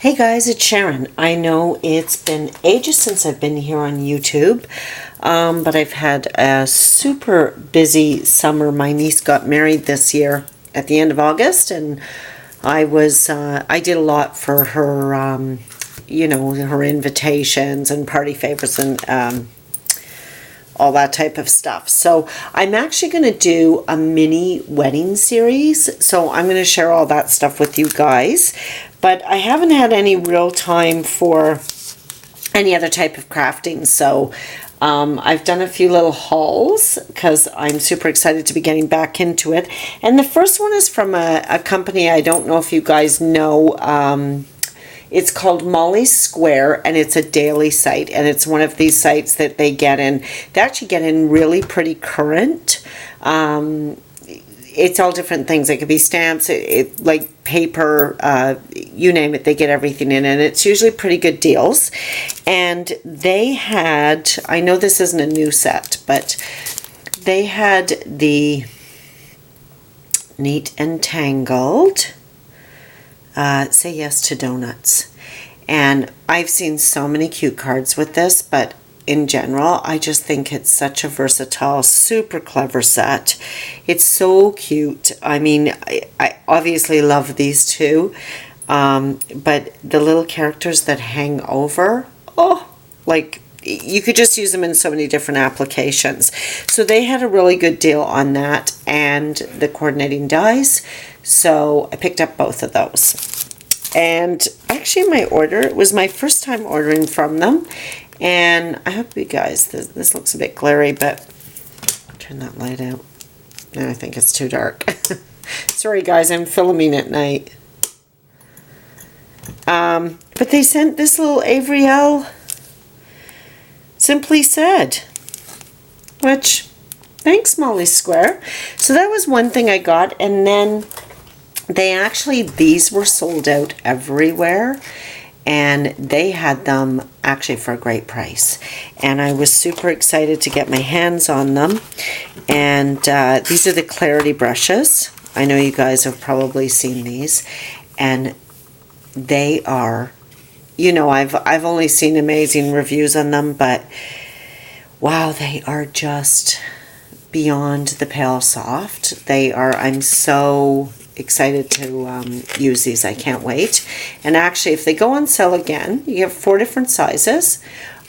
Hey guys, it's Sharon. I know it's been ages since I've been here on YouTube, but I've had a super busy summer. My niece got married this year at the end of August, and I did a lot for her, her invitations and party favors and all that type of stuff. So I'm actually going to do a mini wedding series. So I'm going to share all that stuff with you guys. But I haven't had any real time for any other type of crafting. So I've done a few little hauls because I'm super excited to be getting back into it. And the first one is from a company I don't know if you guys know. It's called Molly's Square, and it's a daily site, and it's one of these sites that they get in. They actually get in really pretty current. It's all different things. It could be stamps, like paper, you name it. They get everything in, and it's usually pretty good deals. And they had, I know this isn't a new set, but they had the Neat and Tangled. Say Yes to Donuts. And I've seen so many cute cards with this, but in general, I just think it's such a versatile, super clever set. It's so cute. I mean, I obviously love these two, but the little characters that hang over, like you could just use them in so many different applications. So they had a really good deal on that and the coordinating dies. So I picked up both of those. And actually my order, it was my first time ordering from them. And I hope you guys, this looks a bit glary, but I'll turn that light out. No, I think it's too dark. Sorry guys, I'm filming at night. But they sent this little Avriel Simply Said, which, thanks Molly's Square. So that was one thing I got, and then these were sold out everywhere, and they had them actually for a great price. And I was super excited to get my hands on them. And these are the Clarity brushes. I know you guys have probably seen these, and they are, you know, I've only seen amazing reviews on them, but wow, they are just beyond the pale soft. They are, I'm so excited to use these. I can't wait. And actually, if they go on sale again, you have 4 different sizes.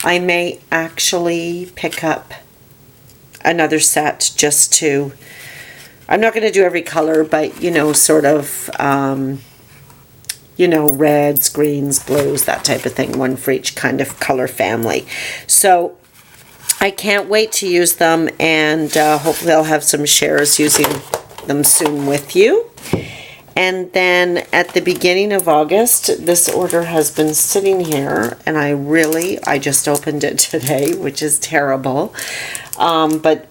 I may actually pick up another set just to, I'm not going to do every color, but you know, sort of you know, reds, greens, blues, that type of thing, one for each kind of color family. So I can't wait to use them, and hopefully I'll have some shares using them soon with you. And then at the beginning of August, this order has been sitting here, and I just opened it today, which is terrible. But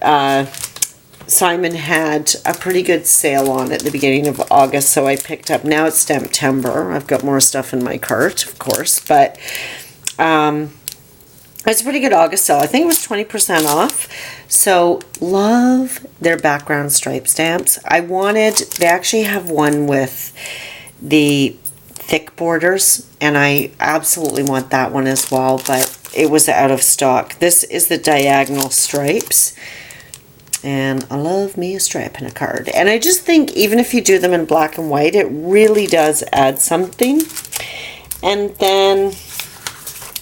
Simon had a pretty good sale on at the beginning of August, so I picked up. Now it's September. I've got more stuff in my cart, of course, but it's a pretty good August sale. I think it was 20% off. So love their background stripe stamps. They actually have one with the thick borders, and I absolutely want that one as well, but it was out of stock. This is the diagonal stripes. And I love me a stripe in a card. And I just think even if you do them in black and white, it really does add something. And then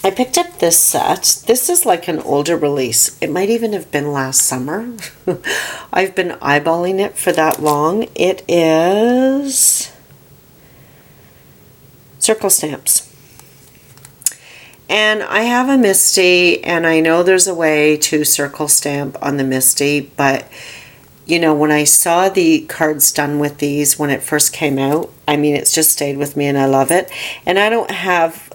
I picked up this set. This is like an older release. It might even have been last summer. I've been eyeballing it for that long. It is circle stamps. And I have a Misty, and I know there's a way to circle stamp on the Misty, but you know, when I saw the cards done with these when it first came out, I mean, it's just stayed with me and I love it. And I don't have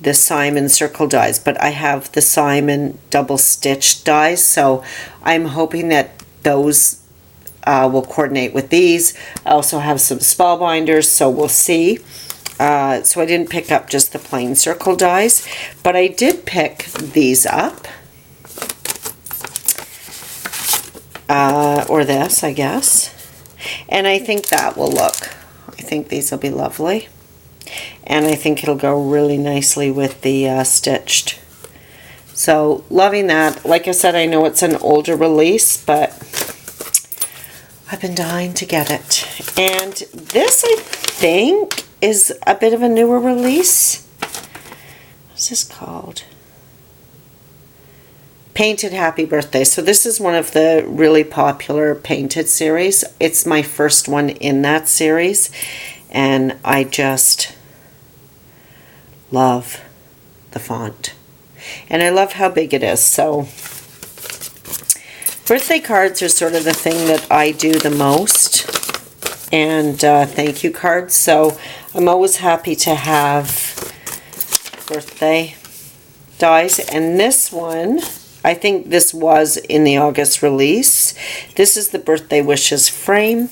the Simon circle dies, but I have the Simon double stitch dies, so I'm hoping that those will coordinate with these. I also have some spellbinders, so we'll see. So I didn't pick up just the plain circle dies, but I did pick these up, or this, I guess, and I think that will look, I think these will be lovely. and I think it'll go really nicely with the stitched. So loving that. Like I said, I know it's an older release, but I've been dying to get it. And this, I think, is a bit of a newer release. What's this called? Painted Happy Birthday. So this is one of the really popular painted series. It's my first one in that series, and I just love the font. And I love how big it is. So birthday cards are sort of the thing that I do the most, and thank you cards. So I'm always happy to have birthday dies. And this one, I think this was in the August release. This is the Birthday Wishes frame.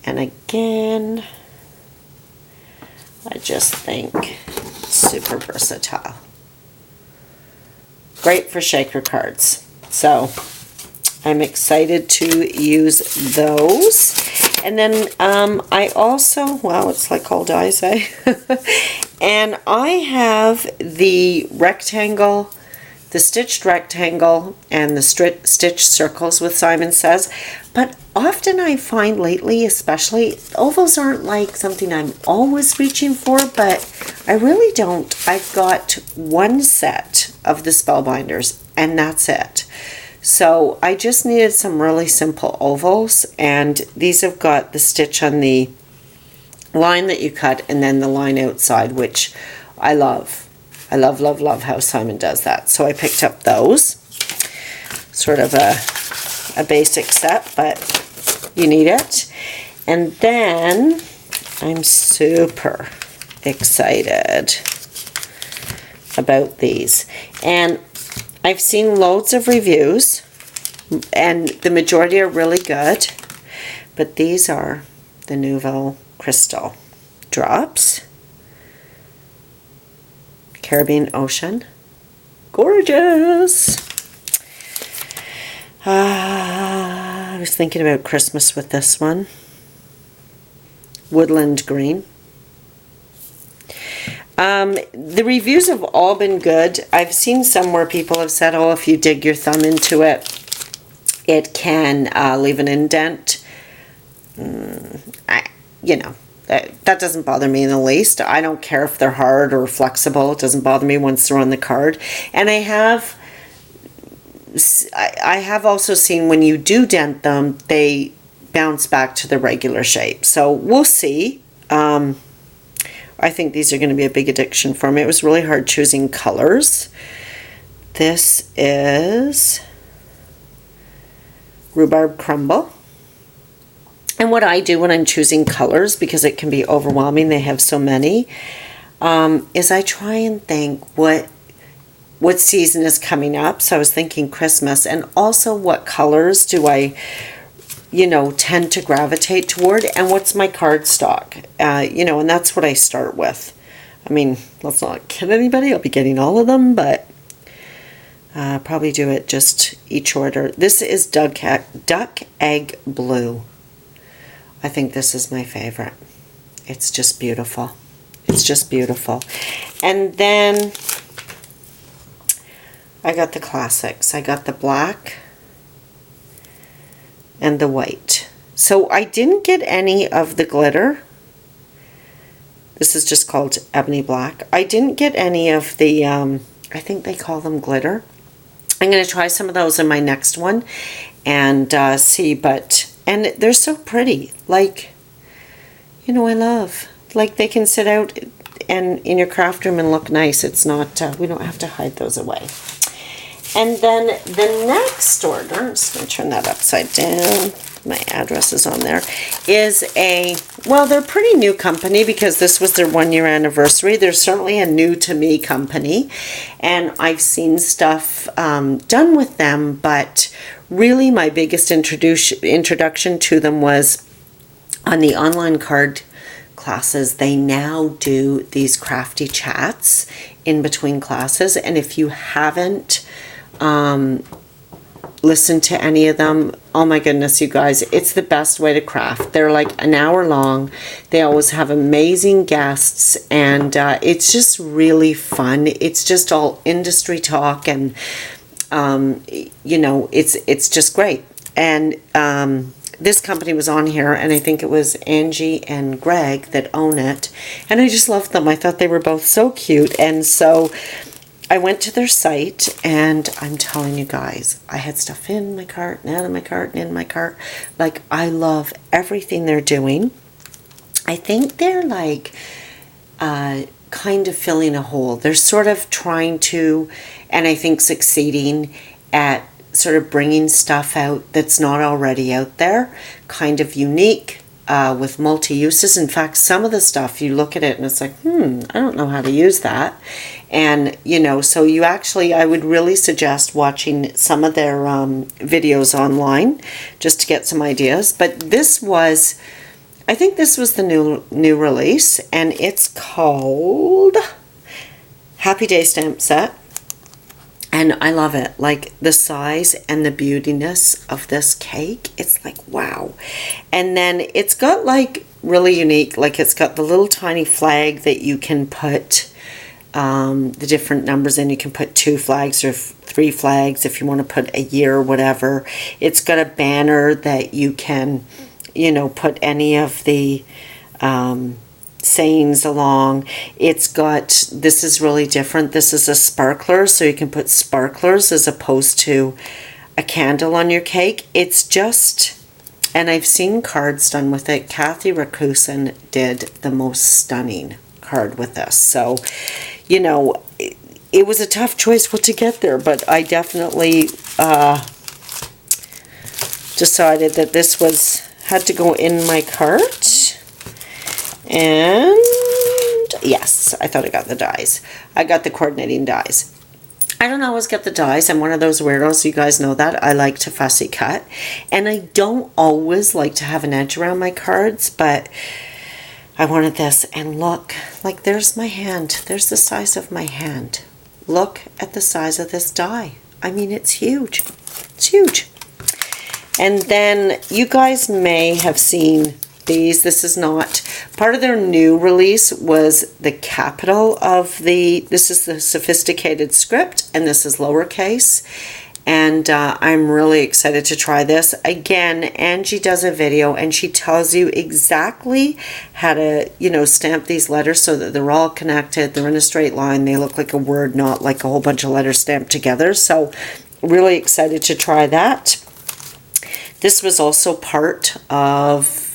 And again, I just think super versatile. Great for shaker cards. So I'm excited to use those. And then I also, wow, it's like all dies, eh? And I have the rectangle, the stitched rectangle, and the stitched circles with Simon Says. But often I find lately, especially, ovals aren't like something I'm always reaching for, but I really don't. I've got one set of the Spellbinders, and that's it. So I just needed some really simple ovals, and these have got the stitch on the line that you cut and then the line outside, which I love. I love, love, love how Simon does that. So I picked up those. Sort of a basic set, but you need it. And then I'm super excited about these. And I've seen loads of reviews, and the majority are really good. But these are the Nouveau Crystal drops. Caribbean Ocean. Gorgeous! I was thinking about Christmas with this one. Woodland Green. The reviews have all been good. I've seen some where people have said, oh, if you dig your thumb into it, it can leave an indent. You know, that doesn't bother me in the least. I don't care if they're hard or flexible. It doesn't bother me once they're on the card. And I have also seen when you do dent them, they bounce back to the regular shape. So we'll see. I think these are going to be a big addiction for me. It was really hard choosing colors. This is Rhubarb Crumble. And what I do when I'm choosing colors, because it can be overwhelming, they have so many, is I try and think what season is coming up. So I was thinking Christmas, and also what colors do I, tend to gravitate toward, and what's my cardstock, and that's what I start with. I mean, let's not kid anybody, I'll be getting all of them, but probably do it just each order. This is Duck Egg Blue. I think this is my favorite. It's just beautiful. It's just beautiful. And then I got the classics. I got the black and the white. So I didn't get any of the glitter. This is just called Ebony Black. I didn't get any of the, I think they call them glitter. I'm going to try some of those in my next one and see, and they're so pretty. Like, I love, like, they can sit out and in your craft room and look nice. It's not, we don't have to hide those away. And then the next order, I'm just going to turn that upside down. My address is on there. Is they're a pretty new company because this was their 1-year anniversary. They're certainly a new to me company. And I've seen stuff done with them, but really my biggest introduction to them was on the online card classes. They now do these crafty chats in between classes. And if you haven't listened to any of them, oh my goodness, you guys, it's the best way to craft. They're like an hour long. They always have amazing guests, and it's just really fun. It's just all industry talk, and you know, it's just great. And this company was on here, and I think it was Angie and Greg that own it, and I just loved them. I thought they were both so cute, and so I went to their site, and I'm telling you guys, I had stuff in my cart and out of my cart and in my cart. Like, I love everything they're doing. I think they're like kind of filling a hole. They're sort of trying to, and I think succeeding at sort of bringing stuff out that's not already out there, kind of unique, with multi-uses. In fact, some of the stuff, you look at it and it's like, I don't know how to use that. And, you know, so you actually, I would really suggest watching some of their videos online just to get some ideas. But this was, I think this was the new release, and it's called Happy Day Stamp Set. And I love it. Like, the size and the beautiness of this cake, it's like, wow. And then it's got like really unique, like it's got the little tiny flag that you can put the different numbers in. You can put 2 flags or 3 flags if you want to put a year or whatever. It's got a banner that you can, you know, put any of the sayings along. It's got, this is really different. This is a sparkler, so you can put sparklers as opposed to a candle on your cake. It's just, and I've seen cards done with it. Kathy Rakusin did the most stunning card with this. So, you know, it was a tough choice what to get there, but I definitely decided that this had to go in my cart. And yes, I thought I got the dies. I got the coordinating dies. I don't always get the dies. I'm one of those weirdos. You guys know that. I like to fussy cut. And I don't always like to have an edge around my cards, but I wanted this. And look, like, there's my hand. There's the size of my hand. Look at the size of this die. I mean, it's huge. It's huge. And then you guys may have seen these. This is not part of their new release, was the capital of this is the sophisticated script, and this is lowercase. And I'm really excited to try this. Again, Angie does a video and she tells you exactly how to, you know, stamp these letters so that they're all connected. They're in a straight line. They look like a word, not like a whole bunch of letters stamped together. So really excited to try that. This was also part of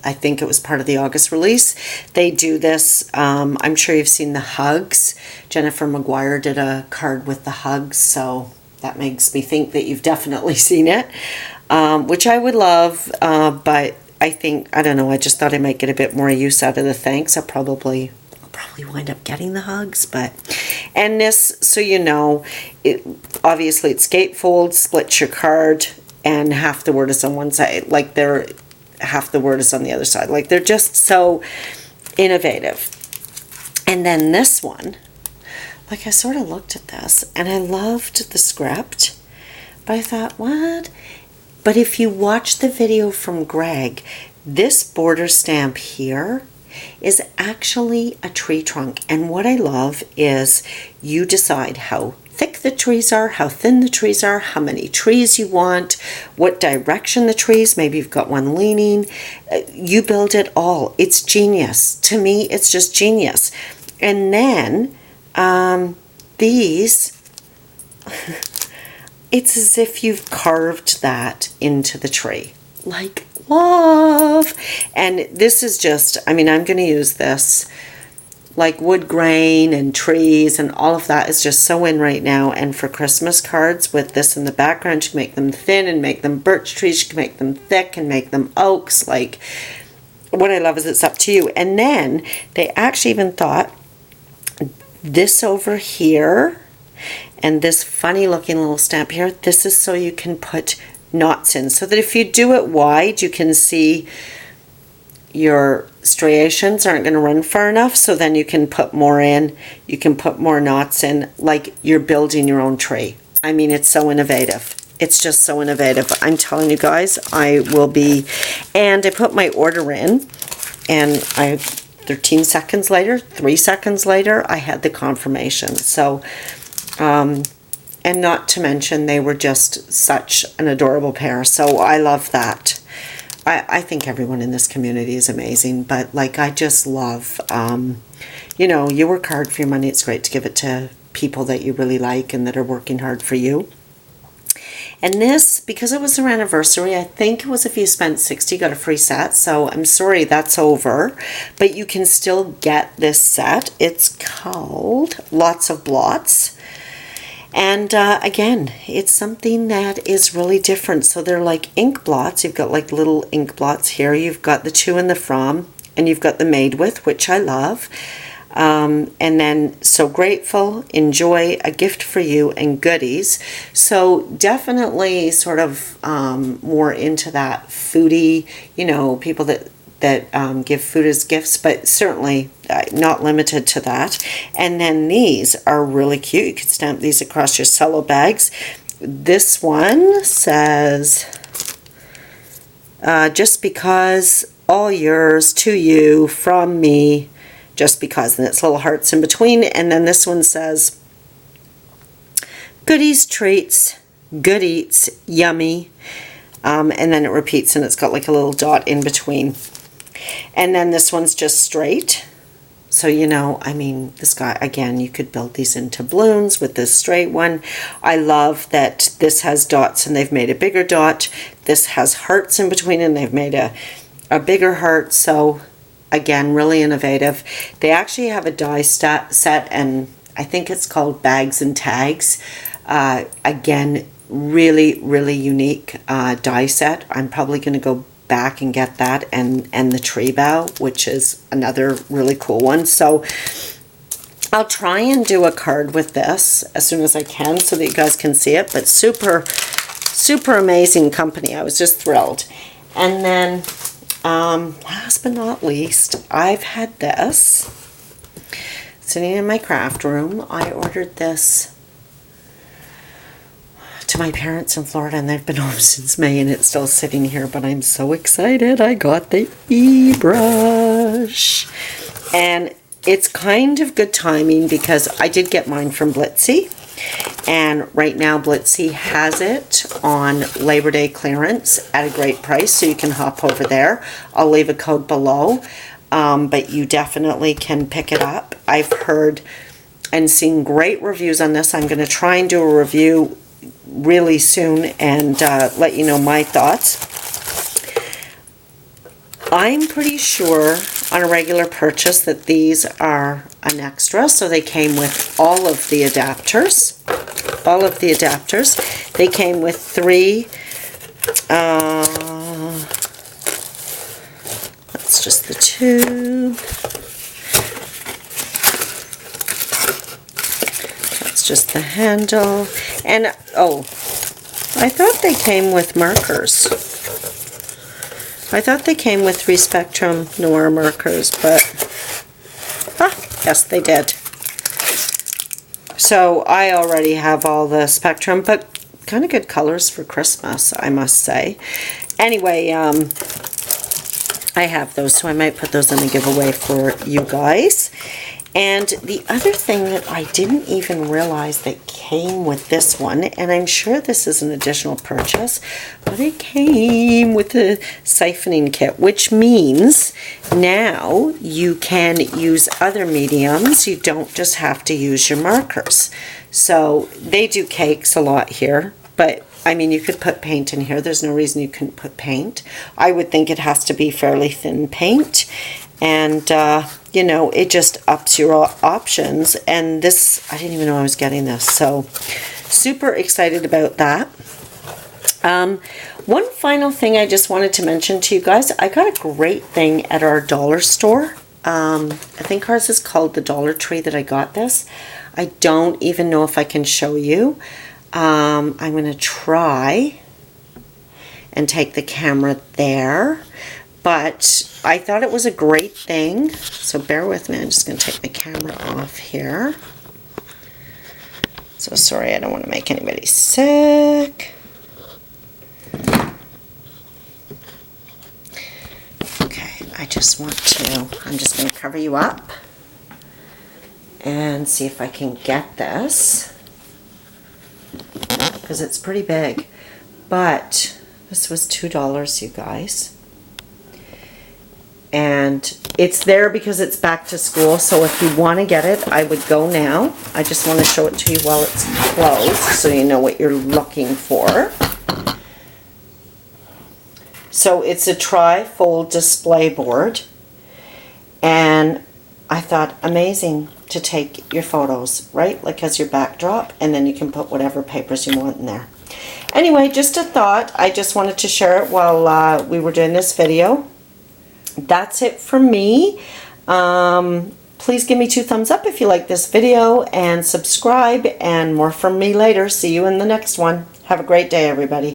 I think it was part of the August release. They do this, I'm sure you've seen the hugs. Jennifer McGuire did a card with the hugs, so that makes me think that you've definitely seen it, which I would love, but I think, I don't know, I just thought I might get a bit more use out of the thanks. I'll probably wind up getting the hugs, but, and this, so you know, obviously it's gatefold, splits your card, and half the word is on one side, like half the word is on the other side. Like, they're just so innovative. And then this one, like, I sort of looked at this and I loved the script, but I thought, what? But if you watch the video from Greg, this border stamp here is actually a tree trunk. And what I love is you decide how thick the trees are, how thin the trees are, how many trees you want, what direction the trees, maybe you've got one leaning, you build it all. It's genius. To me, it's just genius. And then these, it's as if you've carved that into the tree. Like, love. And this is just, I mean, I'm going to use this. Like, wood grain and trees and all of that is just so in right now. And for Christmas cards with this in the background, you can make them thin and make them birch trees. You can make them thick and make them oaks. Like, what I love is it's up to you. And then they actually even thought this over here and this funny looking little stamp here, this is so you can put knots in. So that if you do it wide, you can see your striations aren't going to run far enough, so then you can put more in, you can put more knots in, like you're building your own tree. I mean, it's so innovative. It's just so innovative. I'm telling you guys, I will be, and I put my order in, and 13 seconds later, 3 seconds later, I had the confirmation. So, and not to mention, they were just such an adorable pair. So I love that. I think everyone in this community is amazing, but like, I just love, you know, you work hard for your money. It's great to give it to people that you really like and that are working hard for you. And this, because it was their anniversary, I think it was if you spent $60, you got a free set. So I'm sorry, that's over. But you can still get this set. It's called Lots of Blots. And again, it's something that is really different. So they're like ink blots. You've got like little ink blots here. You've got the to and the from, and you've got the made with, which I love. And then So Grateful, Enjoy, A Gift for You, and Goodies. So definitely sort of more into that foodie, you know, people that give food as gifts, but certainly not limited to that. And then these are really cute. You could stamp these across your cello bags. This one says, just because, all yours, to you, from me, just because. And it's little hearts in between. And then this one says, goodies, treats, good eats, yummy. And then it repeats, and it's got like a little dot in between. And then this one's just straight. So, you know, I mean, this guy, again, you could build these into balloons with this straight one. I love that this has dots and they've made a bigger dot. This has hearts in between and they've made a bigger heart. So, again, really innovative. They actually have a die set, and I think it's called Bags and Tags. Again, really, really unique die set. I'm probably going to go back and get that, and the tree bow, which is another really cool one. So I'll try and do a card with this as soon as I can so that you guys can see it. But super, super amazing company. I was just thrilled. And then last but not least, I've had this sitting in my craft room. I ordered this to my parents in Florida, and they've been home since May, and it's still sitting here, but I'm so excited. I got the e-brush, and it's kind of good timing because I did get mine from Blitsy, and right now Blitsy has it on Labor Day clearance at a great price, so you can hop over there. I'll leave a code below, but you definitely can pick it up. I've heard and seen great reviews on this. I'm going to try and do a review really soon and let you know my thoughts. I'm pretty sure on a regular purchase that these are an extra, so they came with all of the adapters. All of the adapters. They came with 3. That's just the tube. That's just the handle. And, oh, I thought they came with markers. I thought they came with 3 Spectrum Noir markers, but, yes, they did. So I already have all the Spectrum, but kind of good colors for Christmas, I must say. Anyway, I have those, so I might put those in a giveaway for you guys. And the other thing that I didn't even realize that came with this one, and I'm sure this is an additional purchase, but it came with the siphoning kit, which means now you can use other mediums. You don't just have to use your markers. So they do cakes a lot here, but I mean, you could put paint in here. There's no reason you couldn't put paint. I would think it has to be fairly thin paint. And, you know, it just ups your options. And this, I didn't even know I was getting this. So, super excited about that. One final thing I just wanted to mention to you guys. I got a great thing at our dollar store. I think ours is called the Dollar Tree that I got this. I don't even know if I can show you. I'm going to try and take the camera there. But I thought it was a great thing, so bear with me. I'm just going to take my camera off here. So sorry, I don't want to make anybody sick. Okay, I'm just going to cover you up and see if I can get this, because it's pretty big. But this was $2, you guys. And it's there because it's back to school, so if you want to get it, I would go now. I just want to show it to you while it's closed so you know what you're looking for. So it's a tri-fold display board, and I thought amazing to take your photos, right? Like as your backdrop, and then you can put whatever papers you want in there. Anyway, just a thought. I just wanted to share it while we were doing this video. That's it from me. Please give me 2 thumbs up if you like this video, and subscribe, and more from me later. See you in the next one. Have a great day, everybody.